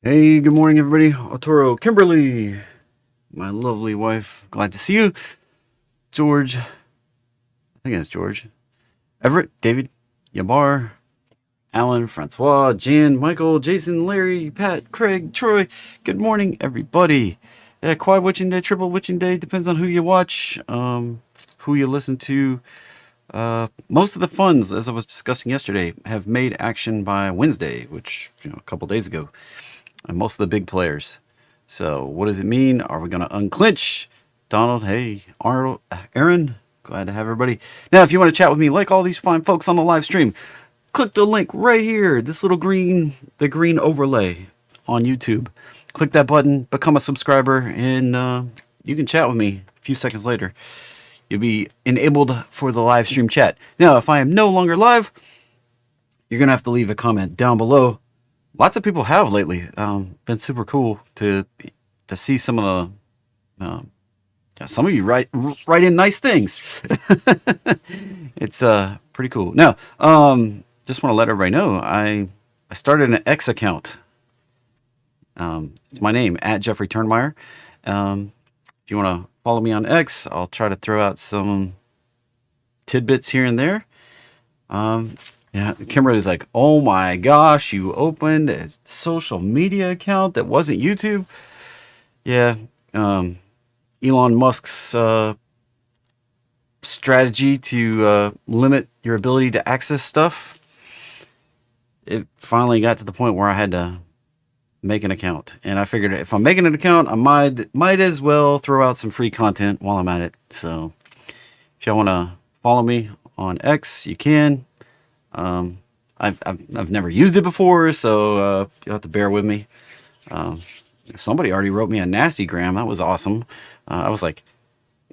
Hey, good morning, everybody. Arturo, Kimberly, my lovely wife. Glad to see you. George, I think it's George. Everett, David, Yamar, Alan, Francois, Jan, Michael, Jason, Larry, Pat, Craig, Troy. Good morning, everybody. Yeah, quad witching day, triple witching day. Depends on who you watch, who you listen to. Most of the funds, as I was discussing yesterday, have made action by Wednesday, which, a couple days ago. And most of the big players. So what does it mean? Are we going to unclinch? Donald, hey, Arnold, Aaron, glad to have everybody. Now, if you want to chat with me, like all these fine folks on the live stream, click the link right here. This little the green overlay on YouTube. Click that button, become a subscriber, and you can chat with me a few seconds later. You'll be enabled for the live stream chat. Now, if I am no longer live, you're going to have to leave a comment down below. Lots of people have lately. Been super cool to see some of the some of you write in nice things. It's pretty cool. Now, just want to let everybody know I started an X account. It's my name at Jeffrey Turnmeyer. If you want to follow me on X, I'll try to throw out some tidbits here and there. Yeah, Kimberly's like, oh my gosh, you opened a social media account that wasn't YouTube? Yeah, Elon Musk's strategy to limit your ability to access stuff. It finally got to the point where I had to make an account. And I figured if I'm making an account, I might as well throw out some free content while I'm at it. So if y'all want to follow me on X, you can. I've never used it before, so you'll have to bear with me. Somebody already wrote me a nasty gram. That was awesome. I was like,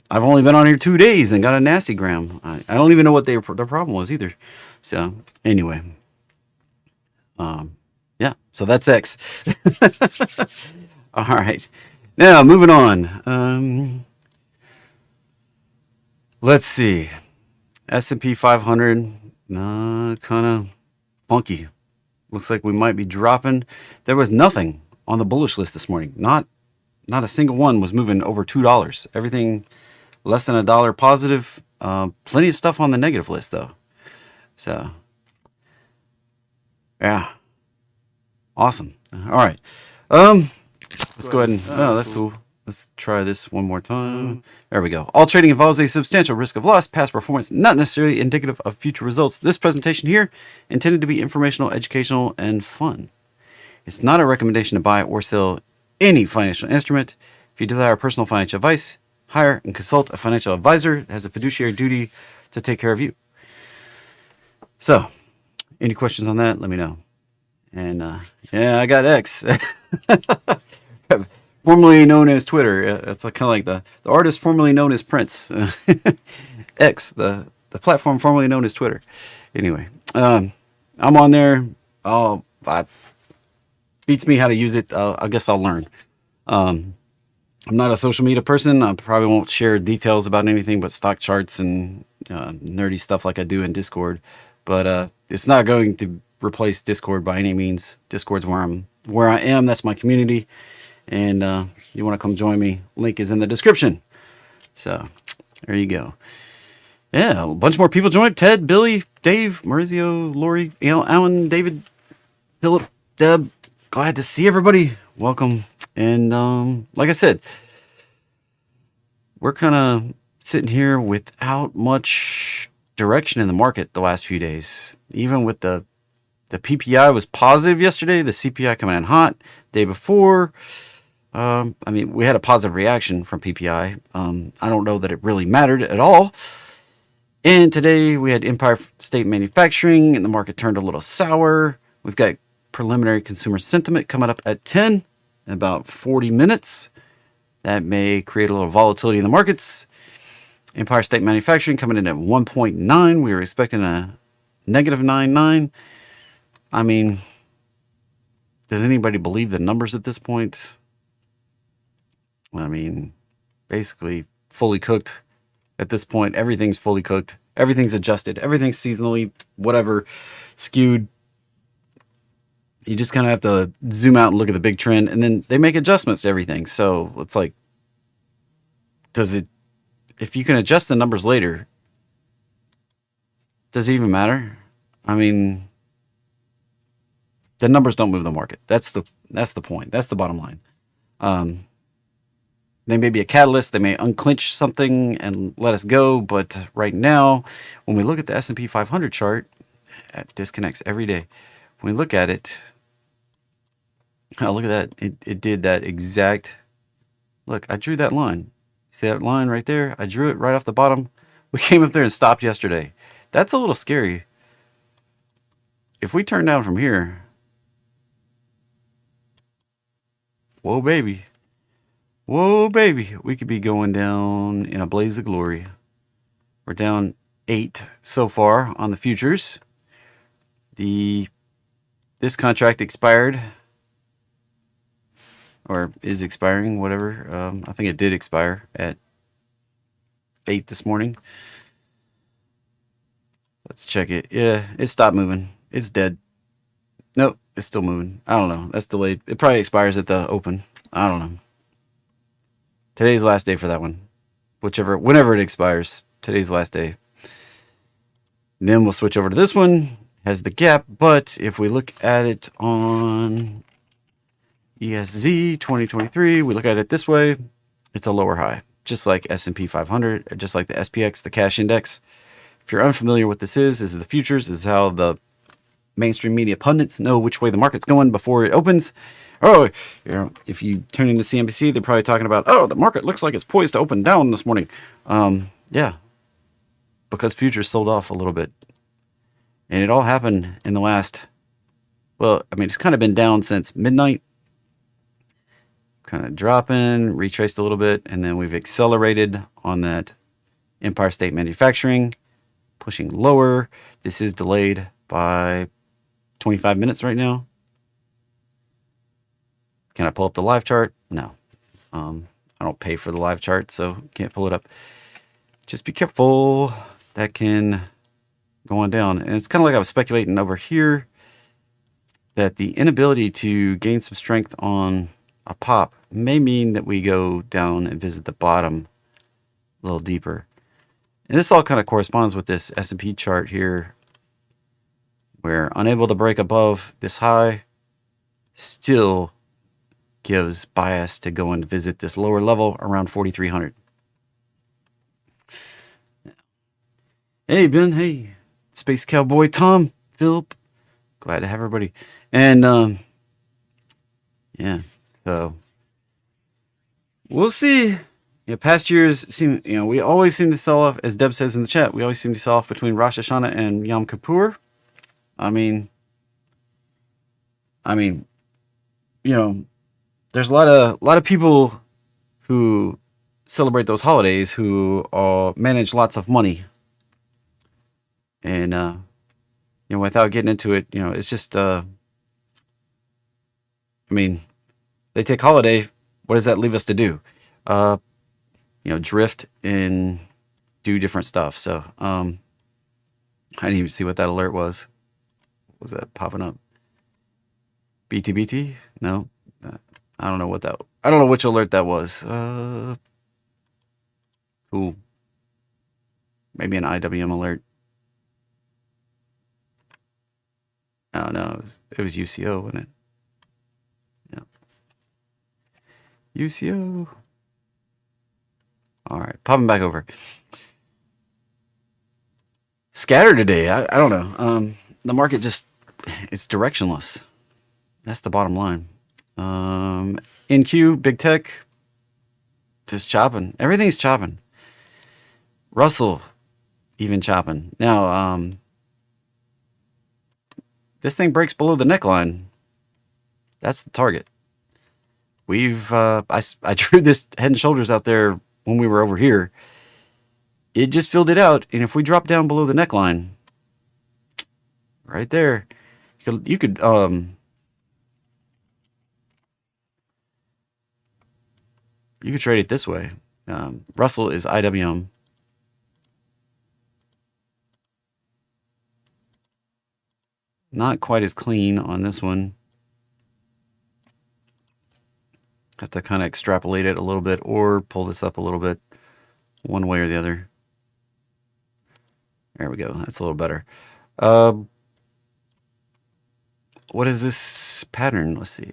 I've only been on here 2 days and got a nasty gram. I don't even know what their problem was either. So anyway, yeah. So that's X. All right. Now moving on. Let's see. S&P 500. Kind of funky. Looks like we might be dropping. There was nothing on the bullish list this morning. Not a single one was moving over $2. Everything less than $1 positive. Plenty of stuff on the negative list though. So yeah, awesome. All right. Let's go ahead and. Oh, that's cool. Let's try this one more time. There we go. All trading involves a substantial risk of loss. Past performance not necessarily indicative of future results. This presentation here intended to be informational, educational, and fun. It's not a recommendation to buy or sell any financial instrument. If you desire personal financial advice, hire and consult a financial advisor that has a fiduciary duty to take care of you. So, any questions on that? Let me know. And yeah, I got X. Formerly known as Twitter. It's kind of like the artist formerly known as Prince. X, the platform formerly known as Twitter. Anyway, I'm on there. Beats me how to use it. I guess I'll learn. I'm not a social media person. I probably won't share details about anything but stock charts and nerdy stuff like I do in Discord. But it's not going to replace Discord by any means. Discord's where I am. That's my community. And you want to come join me, link is in the description. So there you go. Yeah, a bunch more people joined. Ted, Billy, Dave, Maurizio, Lori, Alan, David, Philip, Deb. Glad to see everybody. Welcome. And like I said, we're kind of sitting here without much direction in the market the last few days. Even with the PPI was positive yesterday, the CPI coming in hot. Day before, we had a positive reaction from PPI. I don't know that it really mattered at all. And today we had Empire State Manufacturing, and the market turned a little sour. We've got preliminary consumer sentiment coming up at 10 in about 40 minutes. That may create a little volatility in the markets. Empire State Manufacturing coming in at 1.9. We were expecting a negative 9.9. I mean, does anybody believe the numbers at this point? I mean, basically fully cooked at this point. Everything's fully cooked. Everything's adjusted. Everything's seasonally, whatever, skewed. You just kind of have to zoom out and look at the big trend, and then they make adjustments to everything. So it's like, if you can adjust the numbers later, does it even matter? I mean, the numbers don't move the market. That's the point. That's the bottom line. They may be a catalyst. They may unclinch something and let us go. But right now, when we look at the S&P 500 chart, it disconnects every day. When we look at it, oh, look at that. It did that exact. Look, I drew that line. See that line right there? I drew it right off the bottom. We came up there and stopped yesterday. That's a little scary. If we turn down from here, whoa, baby. Whoa, baby. We could be going down in a blaze of glory. We're down 8 so far on the futures. This contract expired, or is expiring, whatever. I think it did expire at 8 this morning. Let's check it. Yeah, it stopped moving. It's dead. Nope, it's still moving. I don't know. That's delayed. It probably expires at the open. I don't know. Today's the last day for that one. Whenever it expires, today's the last day. And then we'll switch over to this one. Has the gap, but if we look at it on ESZ 2023, we look at it this way, it's a lower high, just like S&P 500, just like the SPX, the cash index. If you're unfamiliar with this is the futures. This is how the mainstream media pundits know which way the market's going before it opens. Oh, if you turn into CNBC, they're probably talking about, oh, the market looks like it's poised to open down this morning. Yeah, because futures sold off a little bit. And it all happened in the last, well, I mean, it's kind of been down since midnight. Kind of dropping, retraced a little bit, and then we've accelerated on that Empire State Manufacturing, pushing lower. This is delayed by 25 minutes right now. Can I pull up the live chart? No. I don't pay for the live chart, so can't pull it up. Just be careful. That can go on down. And it's kind of like I was speculating over here that the inability to gain some strength on a pop may mean that we go down and visit the bottom a little deeper. And this all kind of corresponds with this S&P chart here. We're unable to break above this high, still gives bias to go and visit this lower level around 4,300. Hey, Ben. Hey, Space Cowboy Tom, Philip. Glad to have everybody. And, yeah, so we'll see. Past years seem, we always seem to sell off, as Deb says in the chat, we always seem to sell off between Rosh Hashanah and Yom Kippur. I mean, there's a lot of people who celebrate those holidays who manage lots of money, and without getting into it, it's just they take holiday. What does that leave us to do? Drift and do different stuff. So I didn't even see what that alert was. Was that popping up? BTBT? No. I don't know what that. I don't know which alert that was. Cool. Maybe an IWM alert. Oh no, it was UCO, wasn't it? Yeah. UCO. All right, popping back over. Scattered today. I don't know. The market it's directionless. That's the bottom line. NQ, big tech, just chopping. Everything's chopping. Russell, even chopping. Now, this thing breaks below the neckline. That's the target. I drew this head and shoulders out there when we were over here. It just filled it out. And if we drop down below the neckline, right there, you could trade it this way. Russell is IWM. Not quite as clean on this one. Have to kind of extrapolate it a little bit or pull this up a little bit, one way or the other. There we go. That's a little better. What is this pattern? Let's see.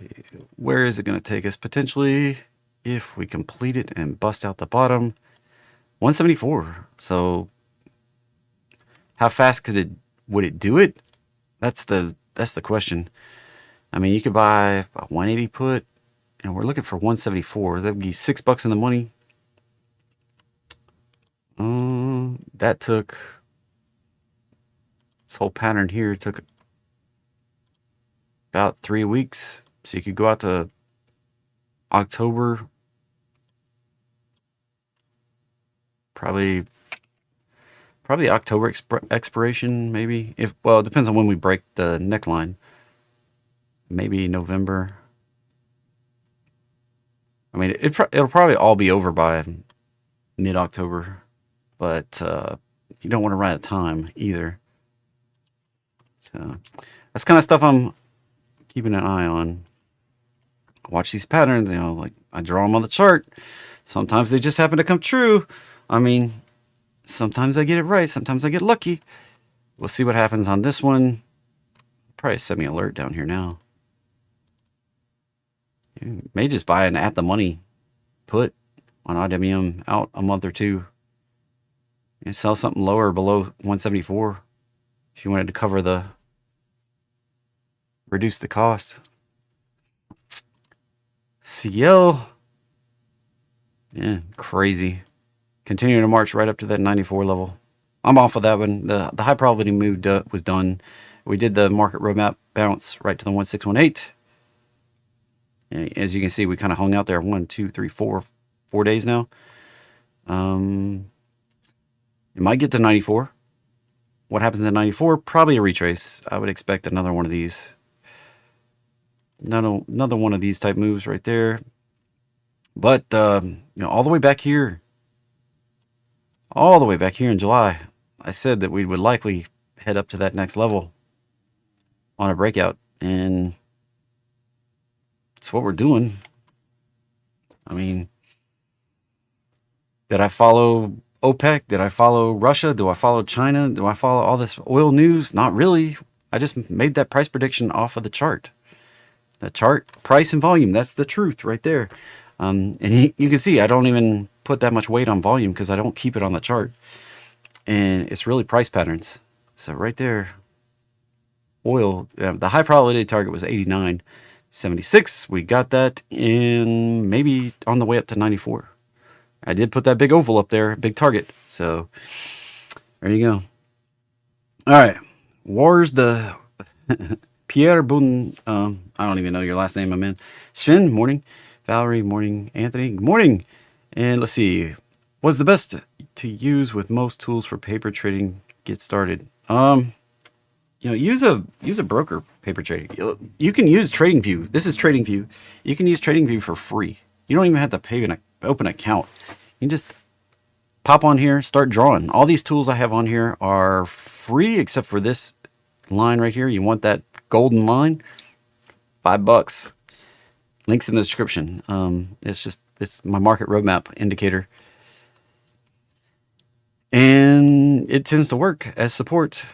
Where is it going to take us potentially if we complete it and bust out the bottom? 174. So how fast would it do it? That's the question. I mean, you could buy a 180 put, and we're looking for 174. That would be $6 in the money. That took, this whole pattern here took about 3 weeks. So you could go out to October, probably October expiration, maybe. Well, it depends on when we break the neckline. Maybe November. I mean, it'll probably all be over by mid-October, but you don't want to run out of time either. So that's kind of stuff I'm keeping an eye on. Watch these patterns, like I draw them on the chart. Sometimes they just happen to come true. I mean, sometimes I get it right. Sometimes I get lucky. We'll see what happens on this one. Probably semi-alert down here now. You may just buy an at the money put on IWM out a month or two. And sell something lower below 174 if you wanted to reduce the cost. CL. Yeah, crazy. Continuing to march right up to that 94 level. I'm off of that one. The high probability move was done. We did the market roadmap bounce right to the 1618. As you can see, we kind of hung out there 1, 2, 3, 4 days now. It might get to 94. What happens at 94? Probably a retrace. I would expect another one of these. Another one of these type moves right there. But all the way back here, in July, I said that we would likely head up to that next level on a breakout, and it's what we're doing. I mean, did I follow OPEC? Did I follow Russia? Do I follow China? Do I follow all this oil news? Not really. I just made that price prediction off of the chart. The chart, price and volume, that's the truth right there. And you can see I don't even put that much weight on volume because I don't keep it on the chart. And it's really price patterns. So right there, oil, the high probability target was 89.76. We got that in maybe on the way up to 94. I did put that big oval up there, big target. So there you go. All right. Wars the Pierre Bun. I don't even know your last name, my man. Sven, morning. Valerie, morning. Anthony, good morning. And let's see. What's the best to use with most tools for paper trading? Get started. Use a broker paper trading. You can use TradingView. This is TradingView. You can use TradingView for free. You don't even have to pay open an account. You can just pop on here, start drawing. All these tools I have on here are free except for this line right here. You want that golden line? $5. Links in the description. It's my market roadmap indicator. And it tends to work as support.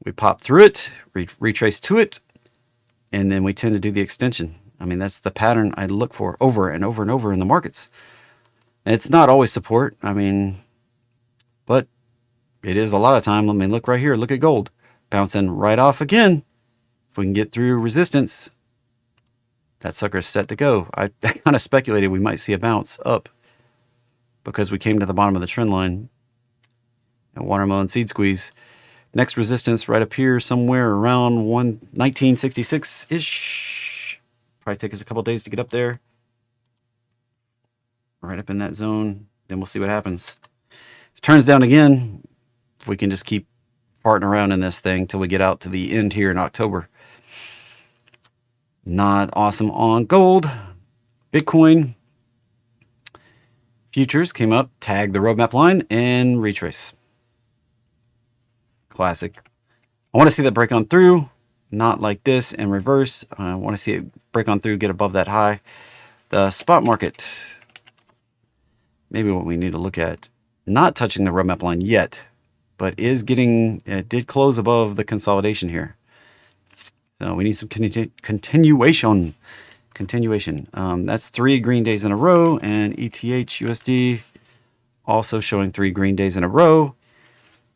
We pop through it, retrace to it, and then we tend to do the extension. I mean, that's the pattern I look for over and over and over in the markets. And it's not always support. I mean, but it is a lot of time. Let me look right here. Look at gold. Bouncing right off again. If we can get through resistance, that sucker's set to go. I kind of speculated we might see a bounce up because we came to the bottom of the trend line. And watermelon seed squeeze. Next resistance right up here somewhere around 1966-ish. Probably take us a couple days to get up there. Right up in that zone. Then we'll see what happens. If it turns down again, we can just keep farting around in this thing till we get out to the end here in October. Not awesome on gold. Bitcoin futures came up, tagged the roadmap line, and retrace. Classic. I want to see that break on through, not like this and reverse. I want to see it break on through, get above that high. The spot market. Maybe what we need to look at. Not touching the roadmap line yet, but is getting, it did close above the consolidation here. So we need some continuation. That's 3 green days in a row, and ETH USD also showing 3 green days in a row.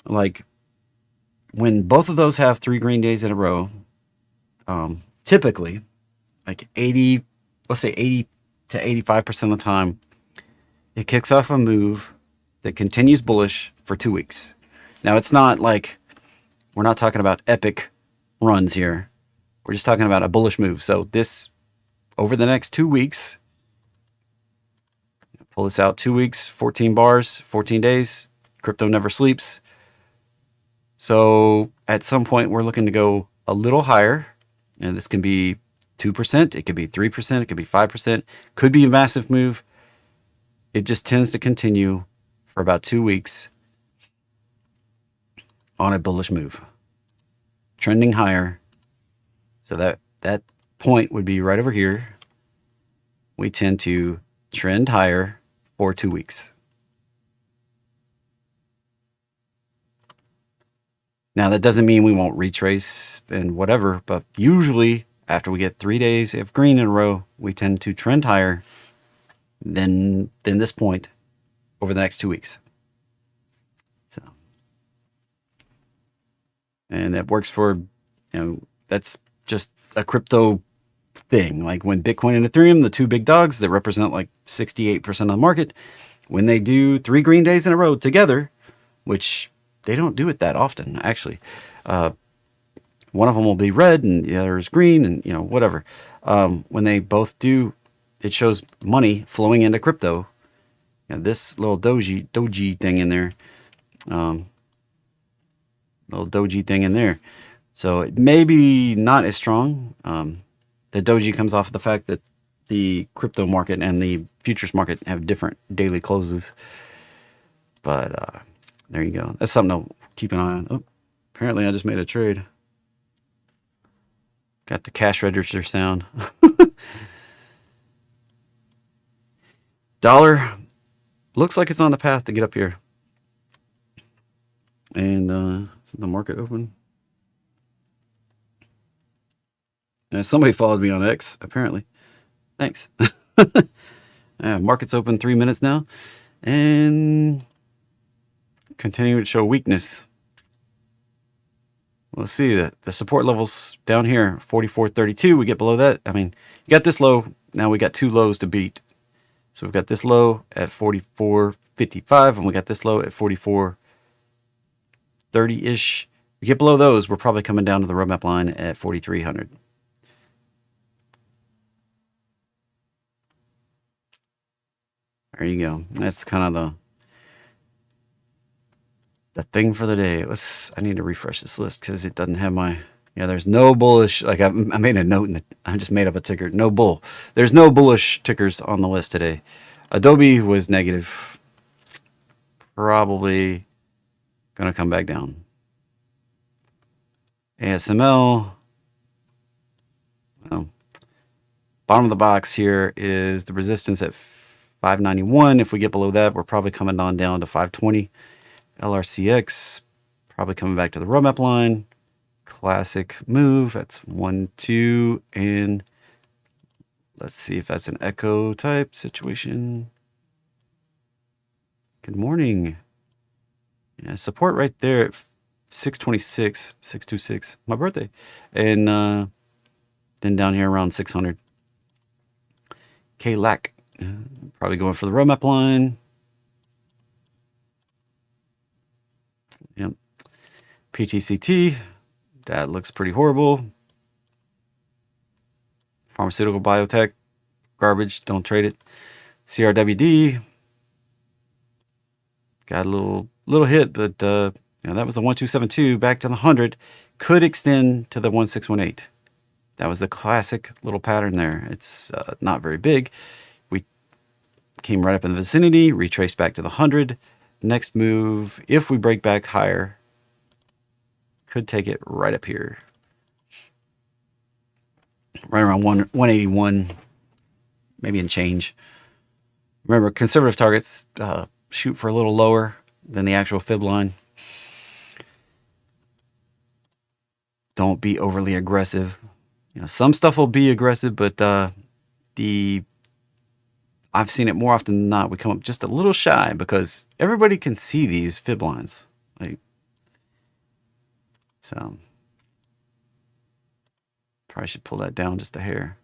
Like when both of those have 3 green days in a row, typically like 80, let's say 80 to 85% of the time, it kicks off a move that continues bullish for 2 weeks. Now it's not like, we're not talking about epic runs here. We're just talking about a bullish move. So this, over the next 2 weeks, pull this out, 2 weeks, 14 bars, 14 days, crypto never sleeps. So at some point we're looking to go a little higher, and this can be 2%, it could be 3%, it could be 5%, could be a massive move. It just tends to continue for about 2 weeks on a bullish move, trending higher. So that point would be right over here. We tend to trend higher for 2 weeks. Now, that doesn't mean we won't retrace and whatever, but usually after we get 3 days of green in a row, we tend to trend higher than this point over the next 2 weeks. So, and that works for, that's just a crypto thing. Like when Bitcoin and Ethereum, the 2 big dogs that represent like 68% of the market, when they do 3 green days in a row together, which they don't do it that often, actually. One of them will be red and the other is green, and whatever. When they both do, it shows money flowing into crypto. This little doji thing in there, So it may be not as strong. The doji comes off of the fact that the crypto market and the futures market have different daily closes. But there you go. That's something to keep an eye on. Oh, apparently I just made a trade. Got the cash register sound. Dollar looks like it's on the path to get up here. And is the market open? Somebody followed me on X, apparently. Thanks. Market's open 3 minutes now. And continuing to show weakness. We'll see that the support levels down here, 44.32. We get below that. I mean, you got this low. Now we got 2 lows to beat. So we've got this low at 44.55, and we got this low at 44.30-ish. We get below those, we're probably coming down to the roadmap line at 4,300. There you go. That's kind of the thing for the day. I need to refresh this list because it doesn't have my... Yeah, there's no bullish... Like, I made a note, I just made up a ticker. No bull. There's no bullish tickers on the list today. Adobe was negative. Probably going to come back down. ASML... Well, bottom of the box here is the resistance at 591. If we get below that, we're probably coming on down to 520. LRCX, probably coming back to the roadmap line. Classic move. That's 1, 2, and let's see if that's an echo type situation. Good morning. Yeah, support right there at 626, 626, my birthday. And then down here around 600. KLAC, probably going for the roadmap line. Yep. PTCT, that looks pretty horrible. Pharmaceutical biotech, garbage, don't trade it. CRWD, got a little hit, but that was the 1272 back to the 100. Could extend to the 1618. That was the classic little pattern there. It's not very big. We came right up in the vicinity, retraced back to the 100. Next move, if we break back higher, could take it right up here. Right around 181 maybe in change. Remember, conservative targets shoot for a little lower than the actual fib line. Don't be overly aggressive. Some stuff will be aggressive, but I've seen it more often than not. We come up just a little shy because everybody can see these fib lines. So probably should pull that down just a hair.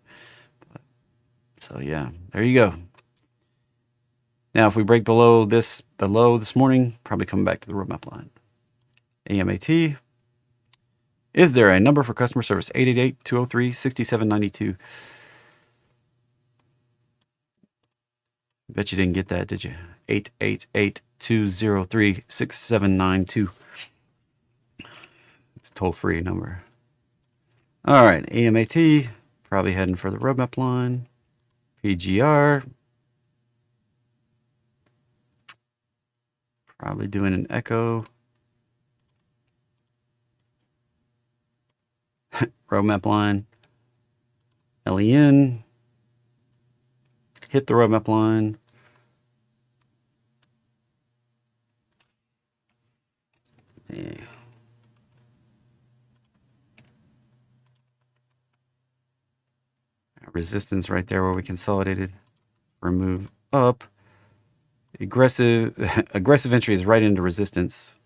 So yeah, there you go. Now, if we break below the low this morning, probably coming back to the roadmap line. AMAT. Is there a number for customer service? 888-203-6792. Bet you didn't get that, did you? 888-203-6792. It's a toll-free number. All right, AMAT, probably heading for the roadmap line. PGR, probably doing an echo. Roadmap line. LEN, hit the roadmap line. Yeah. Resistance right there where we consolidated. Remove up. Aggressive entry is right into resistance.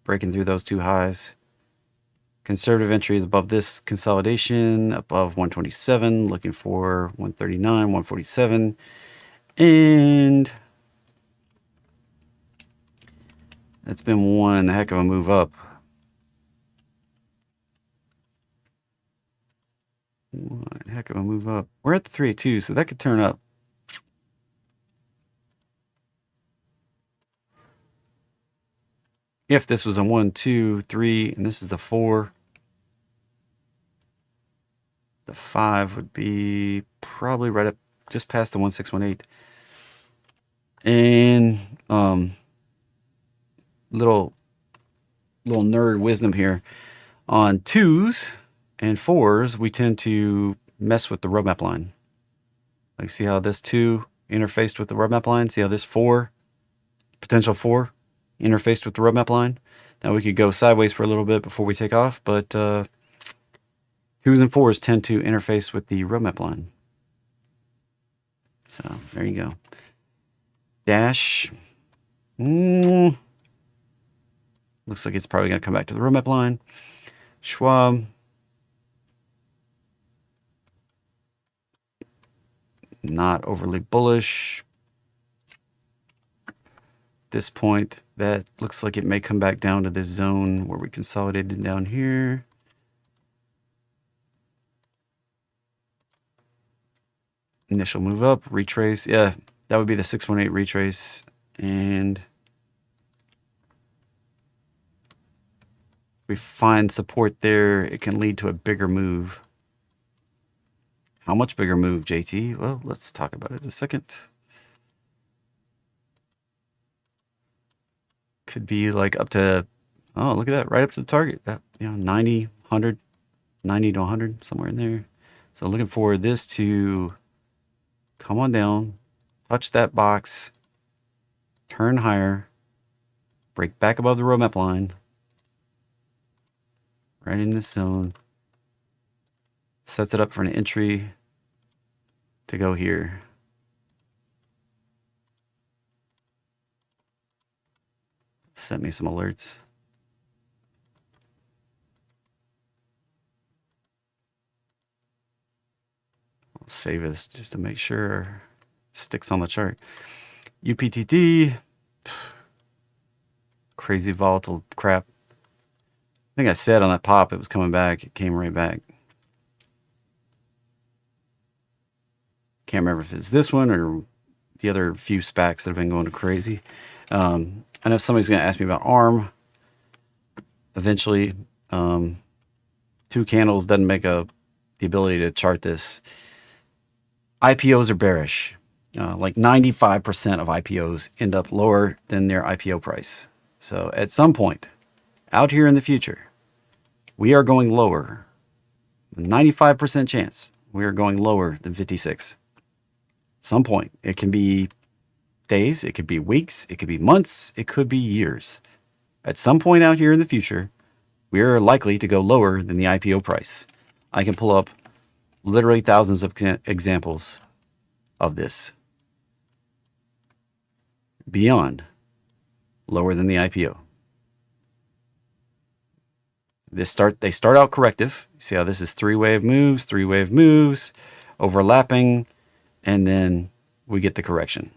Breaking through those two highs. Conservative entry is above this consolidation, above 127, looking for 139, 147. And that's been one heck of a move up. One heck of a move up. We're at the 382, so that could turn up. If this was a 1, 2, 3, and this is the 4, the 5 would be probably right up just past the 1618. And little nerd wisdom here. On 2s and 4s, we tend to mess with the roadmap line. Like, see how this 2 interfaced with the roadmap line? See how this 4, potential 4, interfaced with the roadmap line? Now we could go sideways for a little bit before we take off, but 2s and 4s tend to interface with the roadmap line. So there you go. Dash. Looks like it's probably going to come back to the roadmap line. Schwab. Not overly bullish. This point, that looks like it may come back down to this zone where we consolidated down here. Initial move up, retrace. Yeah, that would be the 618 retrace. And if we find support there, it can lead to a bigger move. How much bigger move, JT? Well, let's talk about it in a second. Could be like up to, oh, look at that, right up to the target. 90, 100, 90 to 100, somewhere in there. So looking for this to come on down, touch that box, turn higher, break back above the roadmap line, right in this zone. Sets it up for an entry to go here. Sent me some alerts. I'll save this just to make sure it sticks on the chart. UPTD. Crazy volatile crap. I think I said on that pop it was coming back. It came right back. Can't remember if it's this one or the other few SPACs that have been going crazy. I know somebody's going to ask me about ARM. Eventually, 2 candles doesn't make the ability to chart this. IPOs are bearish. Like 95% of IPOs end up lower than their IPO price. So at some point, out here in the future, we are going lower. 95% chance we are going lower than 56. Some point. It can be days, it could be weeks, it could be months, it could be years. At some point out here in the future, we are likely to go lower than the IPO price. I can pull up literally thousands of examples of this. Beyond lower than the IPO. They start out corrective. See how this is three wave moves, overlapping, and then we get the correction.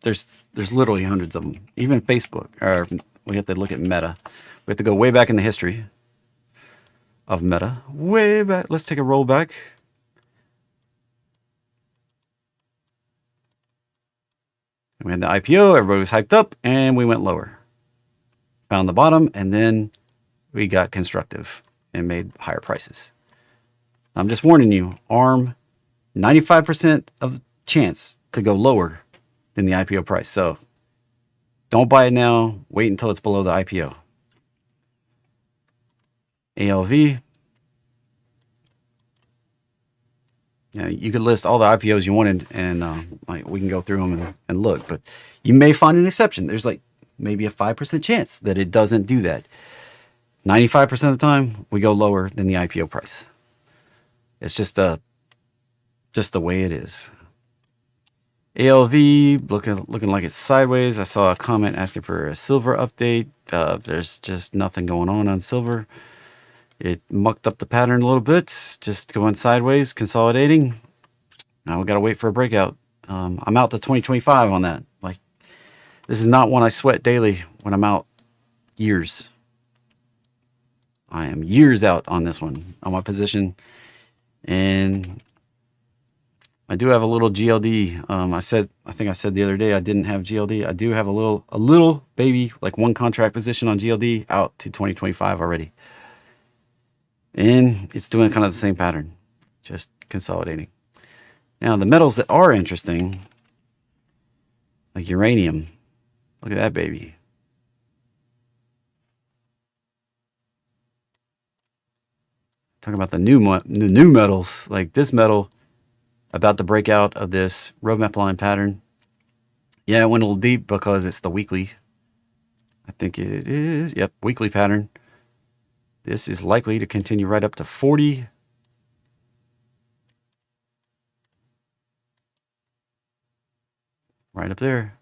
There's literally hundreds of them. Even Facebook, or we have to look at Meta. We have to go way back in the history of Meta. Way back. Let's take a roll back. We had the IPO, everybody was hyped up, and we went lower. Found the bottom, and then we got constructive and made higher prices. I'm just warning you, ARM, 95% of the chance to go lower than the IPO price. So don't buy it now. Wait until it's below the IPO. ALV. Yeah, you could list all the IPOs you wanted, and we can go through them and look. But you may find an exception. There's like maybe a 5% chance that it doesn't do that. 95% of the time, we go lower than the IPO price. It's just the way it is. ALV looking like it's sideways. I saw a comment asking for a silver update. There's just nothing going on silver. It mucked up the pattern a little bit, just going sideways, consolidating. Now we got to wait for a breakout. I'm out to 2025 on that. Like, this is not one I sweat daily when I'm out years. I am years out on this one, on my position. And I do have a little GLD. I think I said the other day I didn't have GLD. I do have a little baby, like one contract position on GLD out to 2025 already. And it's doing kind of the same pattern, just consolidating. Now, the metals that are interesting, like uranium, look at that baby. Talking about the new metals, like this metal about to break out of this roadmap line pattern. Yeah, it went a little deep because it's the weekly. I think it is. Yep, weekly pattern. This is likely to continue right up to 40. Right up there.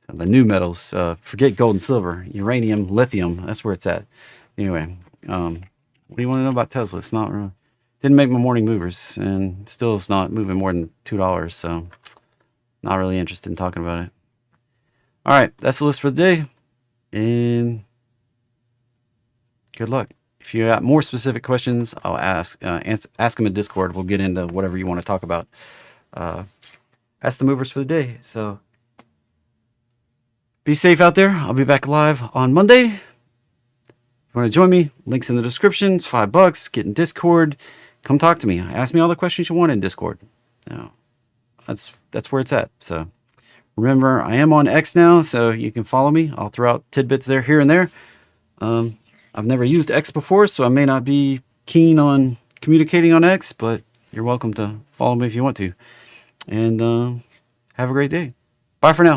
So the new metals, forget gold and silver, uranium, lithium, that's where it's at. Anyway, what do you want to know about Tesla? It's not, didn't make my morning movers, and still it's not moving more than $2, so not really interested in talking about it. All right, that's the list for the day. And good luck. If you got more specific questions, I'll ask them in Discord. We'll get into whatever you want to talk about. That's the movers for the day. So be safe out there. I'll be back live on Monday. If you want to join me, links in the description. It's $5. Get in Discord. Come talk to me. Ask me all the questions you want in Discord. Now, that's where it's at. So remember, I am on X now, so you can follow me. I'll throw out tidbits there, here and there. I've never used X before, so I may not be keen on communicating on X, but you're welcome to follow me if you want to. And have a great day. Bye for now.